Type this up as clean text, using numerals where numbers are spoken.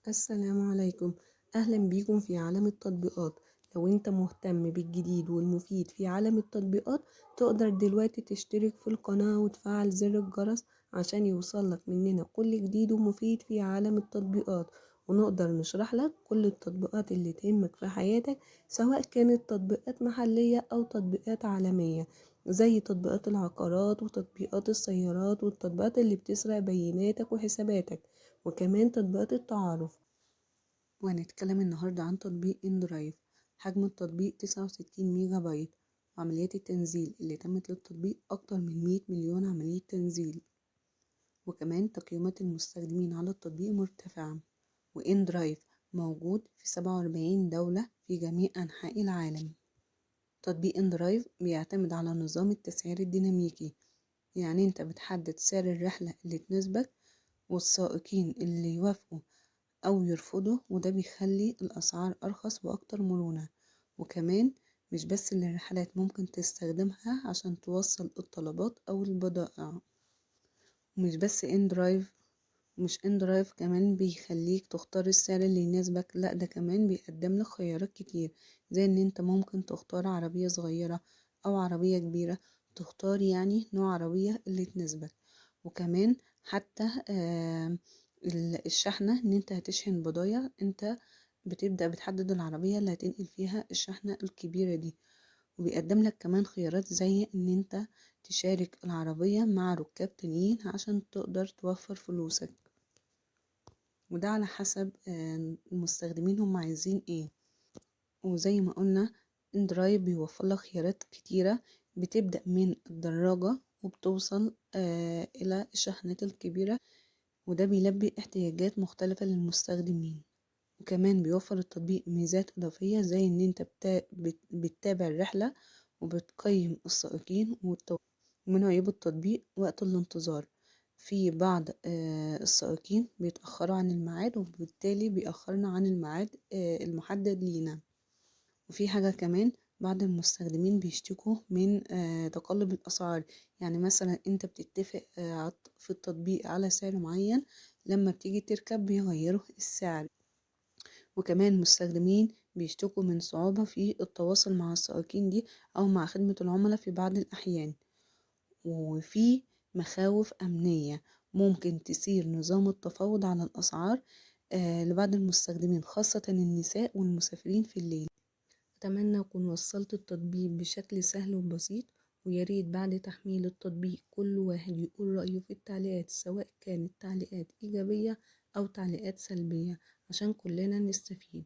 السلام عليكم. أهلا بيكم في عالم التطبيقات. لو انت مهتم بالجديد والمفيد في عالم التطبيقات، تقدر دلوقتي تشترك في القناة وتفعل زر الجرس عشان يوصلك مننا كل جديد ومفيد في عالم التطبيقات، ونقدر نشرح لك كل التطبيقات اللي تهمك في حياتك، سواء كانت تطبيقات محلية أو تطبيقات عالمية، زي تطبيقات العقارات وتطبيقات السيارات والتطبيقات اللي بتسرق بياناتك وحساباتك، وكمان تطبيقات التعارف. وهنتكلم النهاردة عن تطبيق إندرايف. حجم التطبيق 69 ميجا بايت، وعمليات التنزيل اللي تمت للتطبيق أكتر من 100 مليون عملية تنزيل، وكمان تقييمات المستخدمين على التطبيق مرتفعة. وإندرايف موجود في 47 دولة في جميع أنحاء العالم. تطبيق إندرايف بيعتمد على نظام التسعير الديناميكي، يعني انت بتحدد سعر الرحلة اللي تناسبك والسائقين اللي يوافقوا أو يرفضوا، وده بيخلي الأسعار أرخص وأكتر مرونة. وكمان مش بس اللي الرحلات ممكن تستخدمها عشان توصل الطلبات أو البضائع. ومش بس إندرايف مش إندرايف كمان بيخليك تختار السعر اللي يناسبك، لأ ده كمان بيقدم لك خيارات كتير، زي إن انت ممكن تختار عربية صغيرة أو عربية كبيرة، تختار يعني نوع عربية اللي تناسبك. وكمان حتى الشحنة، ان انت هتشحن بضايع، انت بتبدأ بتحدد العربية اللي هتنقل فيها الشحنة الكبيرة دي. وبيقدم لك كمان خيارات زي ان انت تشارك العربية مع ركاب تانيين عشان تقدر توفر فلوسك، وده على حسب المستخدمين هم عايزين ايه. وزي ما قلنا، اندرايف بيوفر لك خيارات كتيرة، بتبدأ من الدراجة وبتوصل إلى الشاحنات الكبيرة، وده بيلبي احتياجات مختلفة للمستخدمين. وكمان بيوفر التطبيق ميزات إضافية، زي إن أنت بتتابع الرحلة وبتقيم السائقين ومن عيوب التطبيق وقت الانتظار. في بعض السائقين بيتأخروا عن الميعاد، وبالتالي بيأخرنا عن الميعاد المحدد لينا. وفي حاجة كمان، بعض المستخدمين بيشتكوا من تقلب الأسعار، يعني مثلا انت بتتفق في التطبيق على سعر معين، لما بتيجي تركب بيغيروا السعر. وكمان مستخدمين بيشتكوا من صعوبة في التواصل مع السائقين دي أو مع خدمة العملاء في بعض الأحيان. وفي مخاوف أمنية ممكن تثير نظام التفاوض على الأسعار لبعض المستخدمين، خاصة النساء والمسافرين في الليل. أتمنى أكون وصلت التطبيق بشكل سهل وبسيط، وياريت بعد تحميل التطبيق كل واحد يقول رأيه في التعليقات، سواء كانت تعليقات إيجابية أو تعليقات سلبية، عشان كلنا نستفيد.